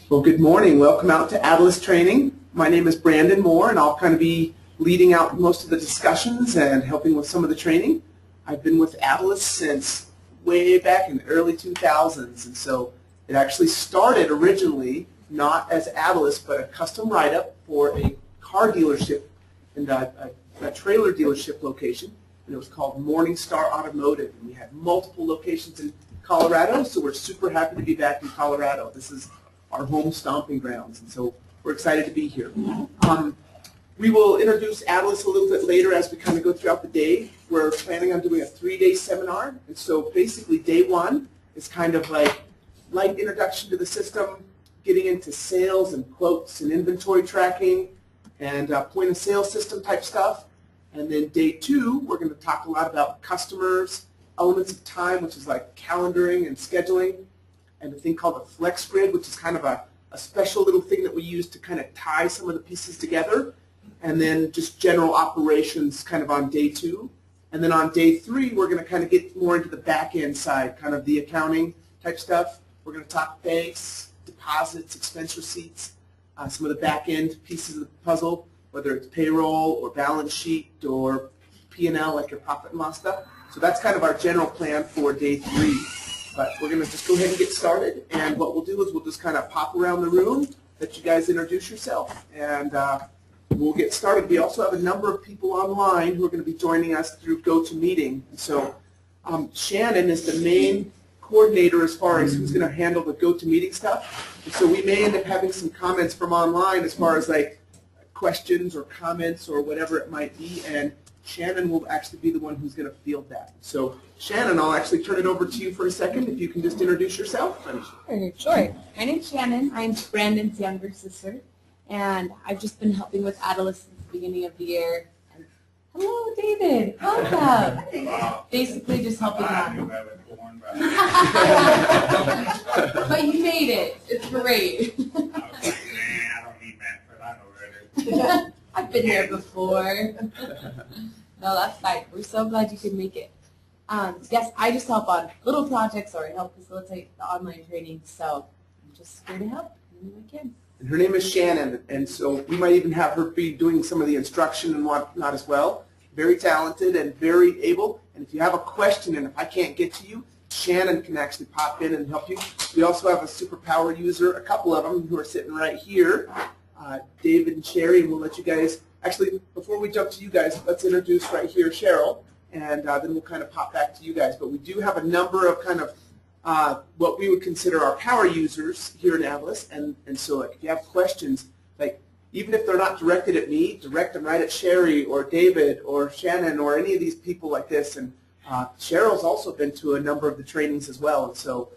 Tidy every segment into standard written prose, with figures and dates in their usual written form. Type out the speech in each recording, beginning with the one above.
Well, good morning. Welcome out to Adilas training. My name is Brandon Moore, and I'll kind of be leading out most of the discussions and helping with some of the training. I've been with Adilas since way back in the early 2000s, and so it actually started originally not as Adilas, but a custom write-up for a car dealership and a trailer dealership location, and it was called Morningstar Automotive, and we had multiple locations in Colorado, so we're super happy to be back in Colorado. This is our home stomping grounds, and so we're excited to be here. We will introduce Adilas a little bit later as we kind of go throughout the day. We're planning on doing a 3-day seminar, and so basically day one is kind of like light introduction to the system, getting into sales and quotes and inventory tracking and point of sale system type stuff. And then day two, we're going to talk a lot about customers, elements of time, which is like calendaring and scheduling, and a thing called a flex grid, which is kind of a special little thing that we use to kind of tie some of the pieces together. And then just general operations kind of on day two. And then on day three, we're going to kind of get more into the back end side, kind of the accounting type stuff. We're going to talk banks, deposits, expense receipts, some of the back end pieces of the puzzle, whether it's payroll or balance sheet or P&L, like your profit and loss stuff. So that's kind of our general plan for day three. But we're going to just go ahead and get started, and what we'll do is we'll just kind of pop around the room, let you guys introduce yourself, and we'll get started. We also have a number of people online who are going to be joining us through GoToMeeting. And so Shannon is the main coordinator as far as who's going to handle the GoToMeeting stuff. And so we may end up having some comments from online as far as like questions or comments or whatever it might be, and Shannon will actually be the one who's going to field that. So Shannon, I'll actually turn it over to you for a second, if you can just introduce yourself. Sure. My name's Shannon. I'm Brandon's younger sister, and I've just been helping with Adilas since the beginning of the year. And hello, David. Welcome. Basically just helping out. But you made it. It's great. I've been here before. No, that's fine. We're so glad you could make it. Yes, I just help on little projects or help facilitate the online training, so I'm just here to help any way I can. And her name is Shannon, and so we might even have her be doing some of the instruction and whatnot as well. Very talented and very able, and if you have a question and if I can't get to you, Shannon can actually pop in and help you. We also have a superpower user, a couple of them who are sitting right here, David and Sherry, and we'll let you guys, actually, before we jump to you guys, let's introduce right here Cheryl, and then we'll kind of pop back to you guys. But we do have a number of kind of what we would consider our power users here in Adilas, and so like, if you have questions, like even if they're not directed at me, direct them right at Sherry or David or Shannon or any of these people like this. And Cheryl's also been to a number of the trainings as well, and so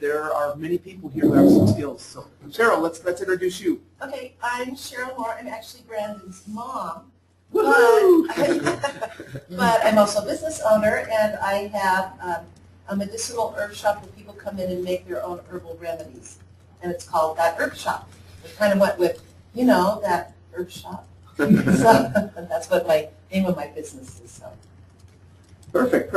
there are many people here who have some skills. So Cheryl, let's introduce you. Okay, I'm Cheryl Moore. I'm actually Brandon's mom. Woohoo! But I'm also a business owner, and I have a medicinal herb shop where people come in and make their own herbal remedies. And it's called That Herb Shop. It kind of went with, you know, that herb shop. So that's what my name of my business is. So. Perfect.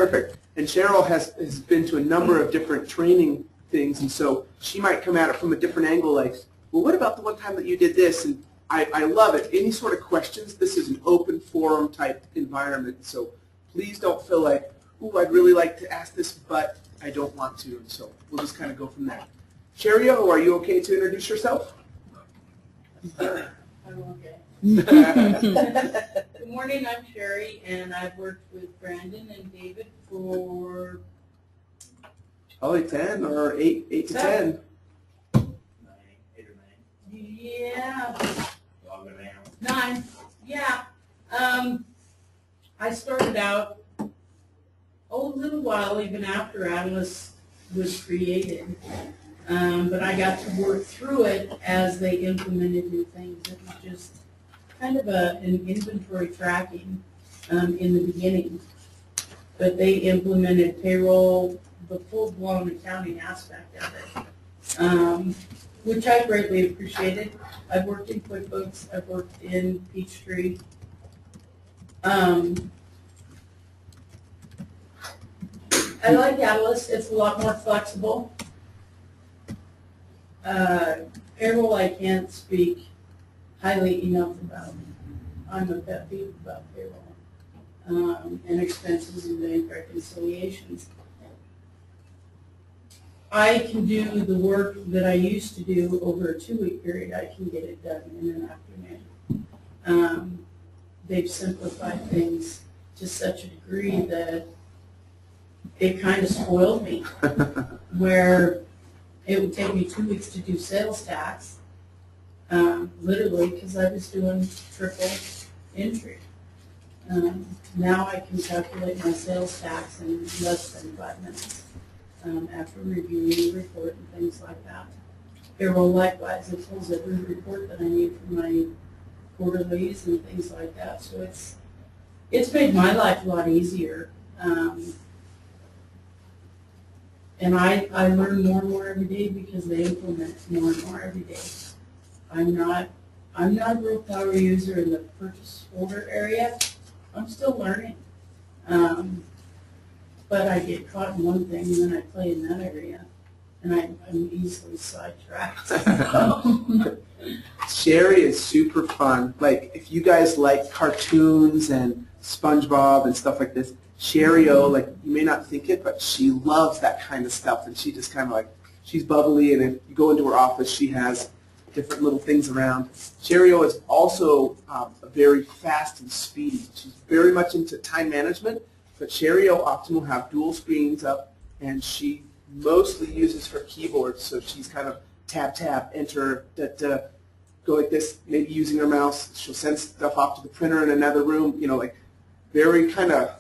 And Cheryl has been to a number of different training things, and so she might come at it from a different angle, like, well, what about the one time that you did this? And I love it. Any sort of questions, this is an open forum type environment, so please don't feel like, ooh, I'd really like to ask this, but I don't want to, and so we'll just kind of go from there. Cherio, are you okay to introduce yourself? I'm okay. Good morning, I'm Sherry, and I've worked with Brandon and David for Probably 10 or 8 to 10. 8 or 9. Yeah, Longer than 9. Yeah. I started out a little while even after Adilas was created, but I got to work through it as they implemented new things. It was just kind of an inventory tracking in the beginning, but they implemented payroll, the full-blown accounting aspect of it, which I greatly appreciated. I've worked in QuickBooks, I've worked in Peachtree. I like Adilas. It's a lot more flexible. Payroll I can't speak highly enough about. I'm a pet peeve about payroll, and expenses and bank reconciliations. I can do the work that I used to do over a 2-week period. I can get it done in an afternoon. They've simplified things to such a degree that it kind of spoiled me, where it would take me 2 weeks to do sales tax, literally, because I was doing triple entry. Now I can calculate my sales tax in less than 5 minutes after reviewing the report and things like that. Payroll likewise, it pulls every report that I need for my quarterlies and things like that. So it's made my life a lot easier. And I learn more and more every day because they implement more and more every day. I'm not a real power user in the purchase order area. I'm still learning. But I get caught in one thing and then I play in that area. And I'm easily sidetracked. Sherry is super fun. Like, if you guys like cartoons and SpongeBob and stuff like this, Sherry O, like, you may not think it, but she loves that kind of stuff. And she just kind of like, she's bubbly, and if you go into her office, she has different little things around. Sherry O is also very fast and speedy. She's very much into time management, but Sherry O often will have dual screens up, and she mostly uses her keyboard, so she's kind of tab, tab, enter, go like this, maybe using her mouse. She'll send stuff off to the printer in another room, you know, like very kind of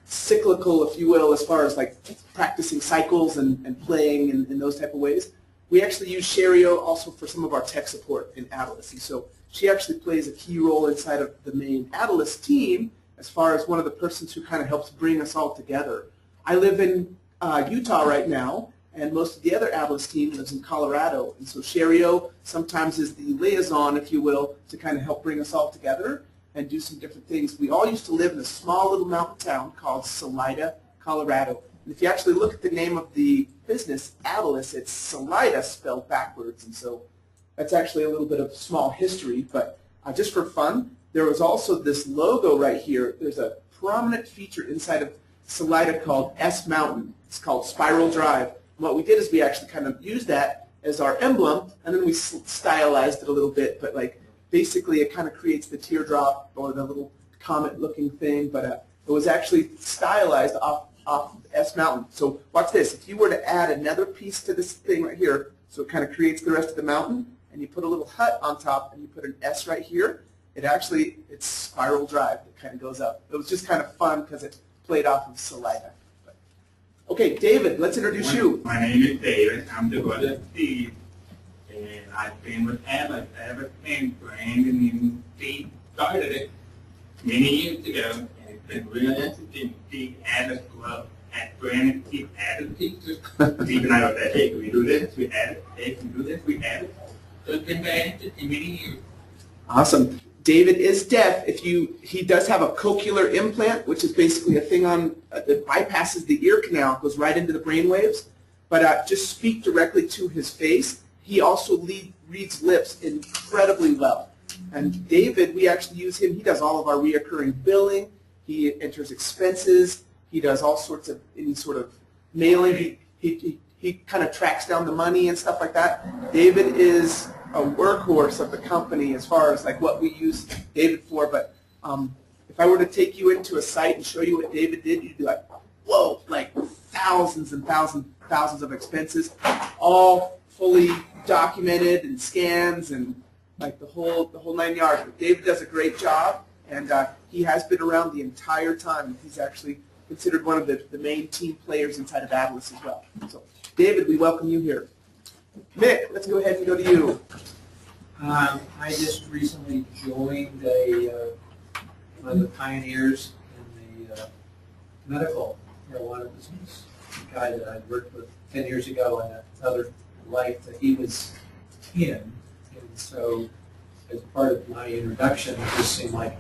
cyclical, if you will, as far as like practicing cycles and playing in those type of ways. We actually use Sherry O also for some of our tech support in Adilas. And so she actually plays a key role inside of the main Adilas team as far as one of the persons who kind of helps bring us all together. I live in Utah right now, and most of the other Adilas team lives in Colorado. And so Sherry O sometimes is the liaison, if you will, to kind of help bring us all together and do some different things. We all used to live in a small little mountain town called Salida, Colorado. And if you actually look at the name of the business, Adilas, it's Salida spelled backwards. And so that's actually a little bit of small history. But just for fun, there was also this logo right here. There's a prominent feature inside of Salida called S Mountain. It's called Spiral Drive. And what we did is we actually kind of used that as our emblem, and then we stylized it a little bit. But like basically, it kind of creates the teardrop or the little comet-looking thing. But it was actually stylized off S Mountain. So watch this. If you were to add another piece to this thing right here, so it kind of creates the rest of the mountain, and you put a little hut on top, and you put an S right here, it's Spiral Drive. It kind of goes up. It was just kind of fun because it played off of Salida. Okay, David, let's introduce you. My name is David. I'm the brother of Steve. And I've been with Adilas ever since Brandon and Steve started it many years ago. And it's been really interesting to see Adilas grow. At Brandon, Steve added teachers. Steve and I were like, hey, can we do this? We added. Hey, can we do this? We added. So it's been very interesting many years. Awesome. David is deaf. He does have a cochlear implant, which is basically a thing on that bypasses the ear canal, goes right into the brain waves. But just speak directly to his face. He also reads lips incredibly well. And David, we actually use him. He does all of our reoccurring billing. He enters expenses. He does all sorts of any sort of mailing. He kind of tracks down the money and stuff like that. David is a workhorse of the company as far as like what we use David for. But if I were to take you into a site and show you what David did, you'd be like, whoa, like thousands and thousands of expenses, all fully documented and scans and like the whole 9 yards. But David does a great job, and he has been around the entire time. He's actually considered one of the main team players inside of Adilas as well. So, David, we welcome you here. Mick, let's go ahead and go to you. I just recently joined one of the pioneers in the medical marijuana business. A guy that I worked with 10 years ago in another life that he was in. And so as part of my introduction, it just seemed like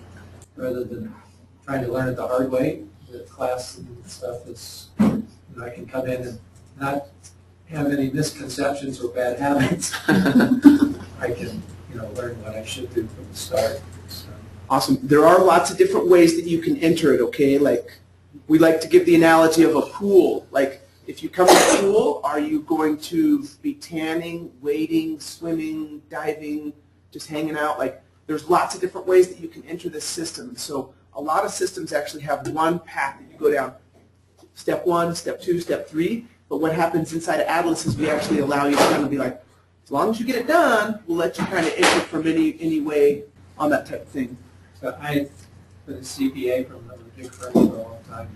rather than trying to learn it the hard way, the class and stuff is, I can come in and not have any misconceptions or bad habits, I can, learn what I should do from the start. So. Awesome. There are lots of different ways that you can enter it, okay? Like, we like to give the analogy of a pool. Like, if you come to the pool, are you going to be tanning, wading, swimming, diving, just hanging out? Like, there's lots of different ways that you can enter this system. And so a lot of systems actually have one path that you go down. Step 1, Step 2, Step 3. But what happens inside of Adilas is we actually allow you to kind of be like, as long as you get it done, we'll let you kind of enter from any way on that type of thing. So I've been a CPA from a big firm for a long time.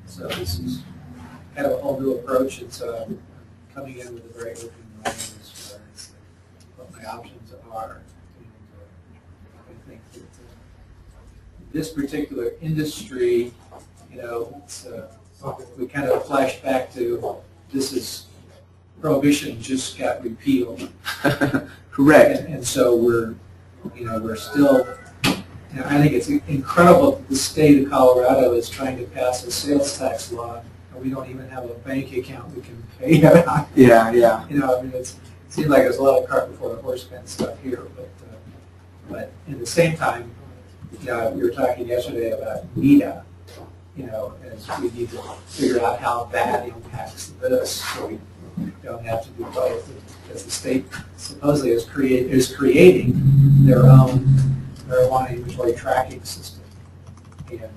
So this is kind of a whole new approach. And so I'm coming in with a very open mind as far as what my options are. And I think that this particular industry, it's, we kind of flash back to this is prohibition just got repealed. Correct. And so we're still, I think it's incredible that the state of Colorado is trying to pass a sales tax law, and we don't even have a bank account we can pay it on. Yeah, yeah. It seems like there's a lot of cart before the horse kind of stuff here, but at the same time, we were talking yesterday about NEDA, as we need to figure out how that impacts this, so we don't have to do both, because the state supposedly is creating their own marijuana inventory tracking system. And it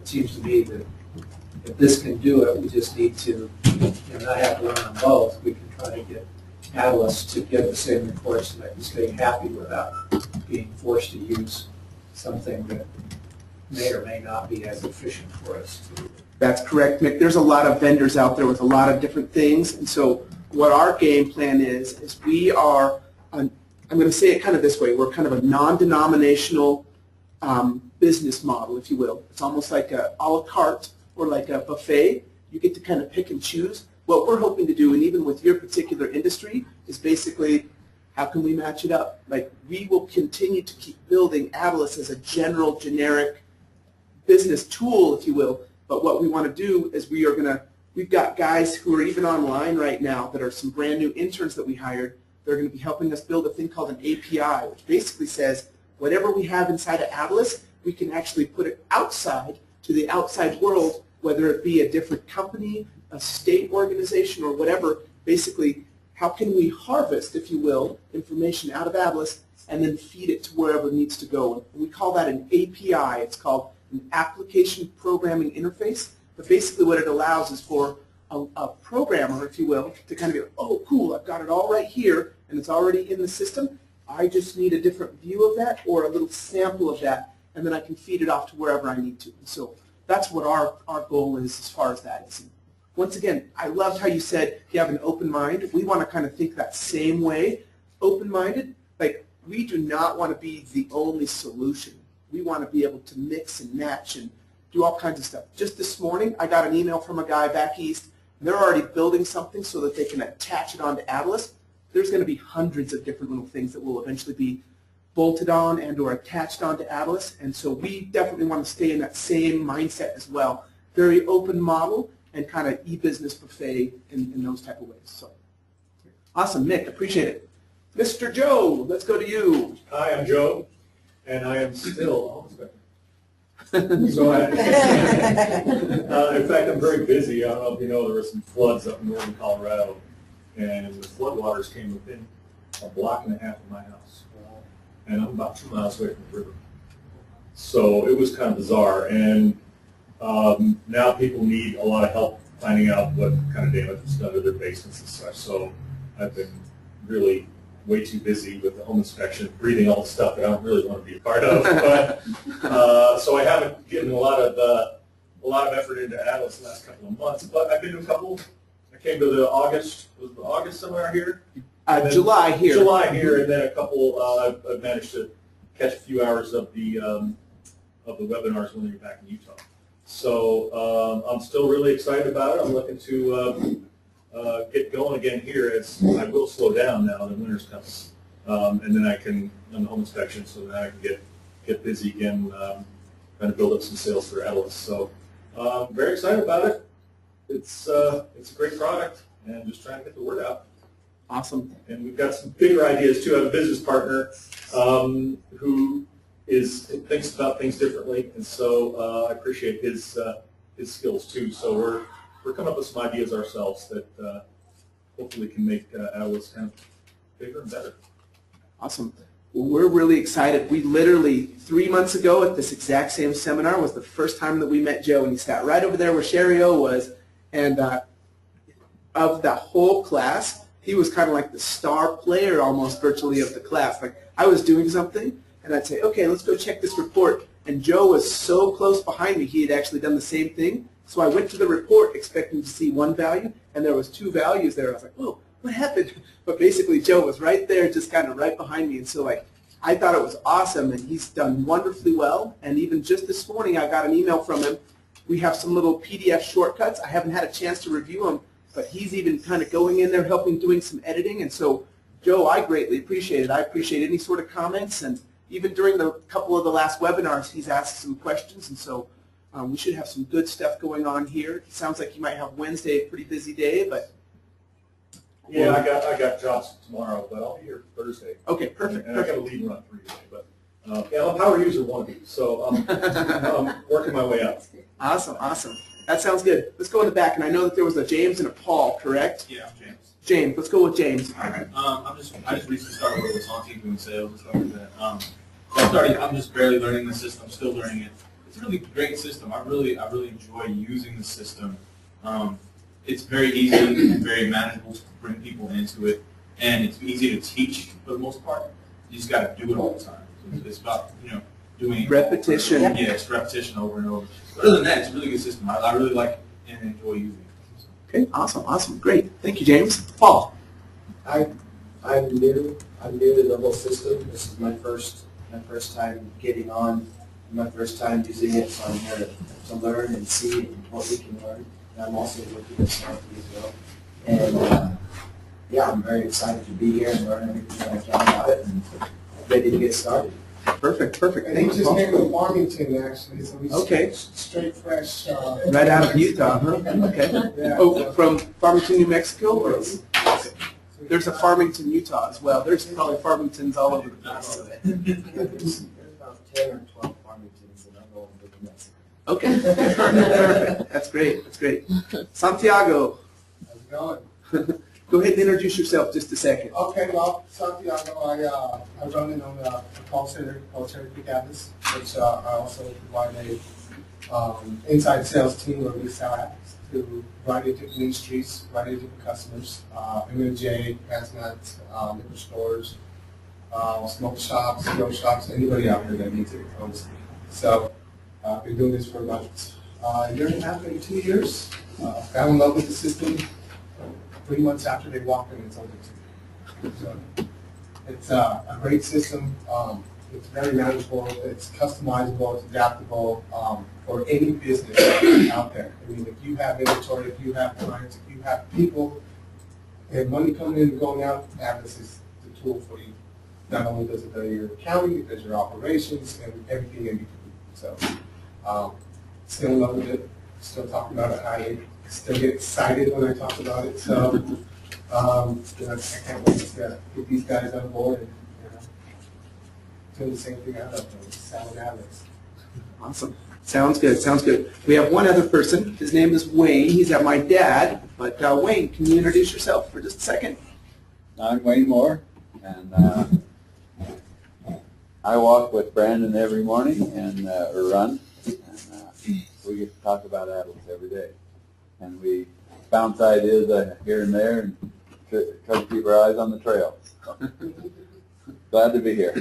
seems to me that if this can do it, we just need to not have to learn them both. We can try to get Adilas to give the same reports so that we stay happy without being forced to use something that may or may not be as efficient for us. That's correct, Mick. There's a lot of vendors out there with a lot of different things, and so what our game plan is we are, I'm going to say it kind of this way, we're kind of a non-denominational business model, if you will. It's almost like a a la carte or like a buffet. You get to kind of pick and choose. What we're hoping to do, and even with your particular industry, is basically how can we match it up? Like, we will continue to keep building Adilas as a generic business tool, if you will. But what we want to do is we've got guys who are even online right now that are some brand new interns that we hired. They're going to be helping us build a thing called an API, which basically says whatever we have inside of Adilas, we can actually put it outside to the outside world, whether it be a different company, a state organization, or whatever. Basically, how can we harvest, if you will, information out of Adilas and then feed it to wherever it needs to go? And we call that an API. It's called an application programming interface. But basically what it allows is for a programmer, if you will, to kind of be like, oh, cool, I've got it all right here, and it's already in the system. I just need a different view of that or a little sample of that, and then I can feed it off to wherever I need to. And so that's what our goal is as far as that is. And once again, I loved how you said you have an open mind. We want to kind of think that same way, open-minded. Like, we do not want to be the only solution. We want to be able to mix and match and do all kinds of stuff. Just this morning, I got an email from a guy back east. They're already building something so that they can attach it onto Adilas. There's going to be hundreds of different little things that will eventually be bolted on and or attached onto Adilas. And so we definitely want to stay in that same mindset as well. Very open model and kind of e-business buffet in those type of ways. So awesome, Mick, appreciate it. Mr. Joe, let's go to you. Hi, I'm Joe, and I am still go ahead. In fact, I'm very busy. I don't know if you know, there were some floods up in northern Colorado, and the floodwaters came within a block and a half of my house. And I'm about 2 miles away from the river. So it was kind of bizarre. And now people need a lot of help finding out what kind of damage was done to their basements and such. So I've been really way too busy with the home inspection, breathing all the stuff that I don't really want to be a part of. But so I haven't given a lot of effort into Adilas the last couple of months. But I've been to a couple. I came to the August somewhere here. July here. July here, and then a couple. I've managed to catch a few hours of the webinars when you're back in Utah. So I'm still really excited about it. I'm looking to get going again here. As I will slow down now. The winter's coming, and then I can on the home inspection, so that I can get busy again, trying to build up some sales for Adilas. So very excited about it. It's a great product, and just trying to get the word out. Awesome. And we've got some bigger ideas too. I have a business partner who thinks about things differently, and so I appreciate his skills too. So we're coming up with some ideas ourselves that hopefully can make Adilas kind of bigger and better. Awesome. Well, we're really excited. We literally, 3 months ago at this exact same seminar was the first time that we met Joe, and he sat right over there where Sherry O was, and of the whole class, he was kind of like the star player almost virtually of the class. Like I was doing something, and I'd say, okay, let's go check this report, and Joe was so close behind me, he had actually done the same thing. So I went to the report expecting to see one value, and there was 2 values there. I was like, whoa, what happened? But basically, Joe was right there, just kind of right behind me. And so, like, I thought it was awesome, and he's done wonderfully well. And even just this morning, I got an email from him. We have some little PDF shortcuts. I haven't had a chance to review them, but he's even kind of going in there, helping, doing some editing. And so, Joe, I greatly appreciate it. I appreciate any sort of comments. And even during the couple of the last webinars, he's asked some questions. And so we should have some good stuff going on here. It sounds like you might have Wednesday, a pretty busy day, but yeah, I got jobs tomorrow, but I'll be here Thursday. Okay, perfect. And I got a lead run 3 today, but yeah, I'm a power user wannabe, so I'm working my way up. Awesome, awesome. That sounds good. Let's go in the back, and I know that there was a James and a Paul, correct? Yeah, I'm James. James, let's go with James. I just recently started with Santi doing sales and stuff like that. I'm just barely learning the system, still learning it. It's a really great system. I really enjoy using the system. It's very easy and very manageable to bring people into it, and it's easy to teach for the most part. You just got to do it all the time. So it's about doing Repetition. Yeah, it's repetition over and over. But other than that, it's a really good system. I really like it and enjoy using it. Okay, awesome, awesome, great. Thank you, James. Paul. I'm new to the whole system. This is my first time getting on, my first time using it, so I'm here to learn and see what we can learn. And I'm also looking at Santi as well. And yeah, I'm very excited to be here and learn everything that I can about it and ready to get started. Perfect, perfect. And he Thank you, just Paul. came to Farmington, actually, so he's Okay. straight fresh. Right out of Utah, huh? Okay. Yeah. Oh, from Farmington, New Mexico? Or? Okay. There's a Farmington, Utah as well. There's probably Farmingtons all over the place. There's about 10 or 12 Farmingtons that I'm going to Mexico. Okay, perfect. That's great, that's great. Santiago, How's it going? go ahead and introduce yourself just a second. Okay, well, Santiago, I run in on a call center called Cherry Creek Atlas, which I also provide a inside sales team where we sell apps to a variety of different industries, a variety of different customers, M&J, hazmat, liquor stores, smoke shops, grow shops, anybody out there that needs it, honestly. So I've been doing this for about a year and a half, maybe 2 years. Fell in love with the system 3 months after they walked in and sold it to me. So it's a great system. It's very manageable. It's customizable. It's adaptable for any business out there. I mean, if you have inventory, if you have clients, if you have people, and money coming in and going out, Atlas is the tool for you. Not only does it do your accounting, it does your operations and everything in between. So still in love with it. Still talking about it. I still get excited when I talk about it. So I can't wait to get these guys on board and do the same thing out of them, Sal and Alex. Awesome. Sounds good, sounds good. We have one other person. His name is Wayne. He's at my dad. But Wayne, can you introduce yourself for just a second? I'm Wayne Moore, and I walk with Brandon every morning and or run, and we get to talk about Adilas every day. And we bounce ideas here and there and try to keep our eyes on the trail. So, glad to be here.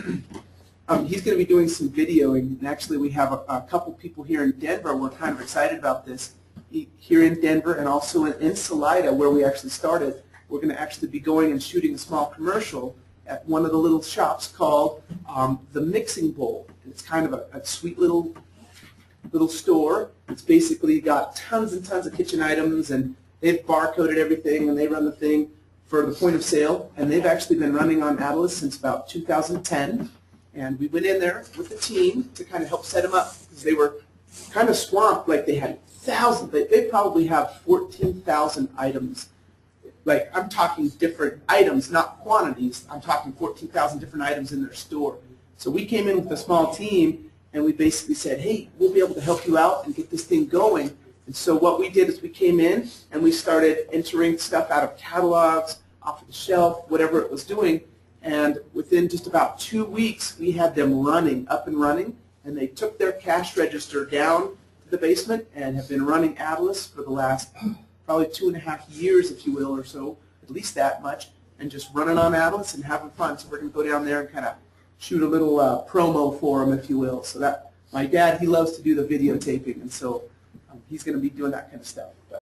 He's going to be doing some videoing, and actually we have a couple people here in Denver. We're kind of excited about this. Here in Denver and also in Salida, where we actually started, we're going to actually be going and shooting a small commercial at one of the little shops called the Mixing Bowl. And it's kind of a sweet little store. It's basically got tons and tons of kitchen items, and they've barcoded everything, and they run the thing for the point of sale. And they've actually been running on Adilas since about 2010. And we went in there with the team to kind of help set them up because they were kind of swamped. Like they had thousands. They probably have 14,000 items like I'm talking different items, not quantities. I'm talking 14,000 different items in their store. So we came in with a small team and we basically said, hey, we'll be able to help you out and get this thing going. And so what we did is we came in and we started entering stuff out of catalogs, off of the shelf, whatever it was doing. And within just about 2 weeks, we had them running, up and running. And they took their cash register down to the basement and have been running Adilas for the last probably 2.5 years, if you will, or so, at least that much, and just running on Adilas and having fun. So we're going to go down there and kind of shoot a little promo for them, if you will. So that my dad, he loves to do the videotaping, and so he's going to be doing that kind of stuff. But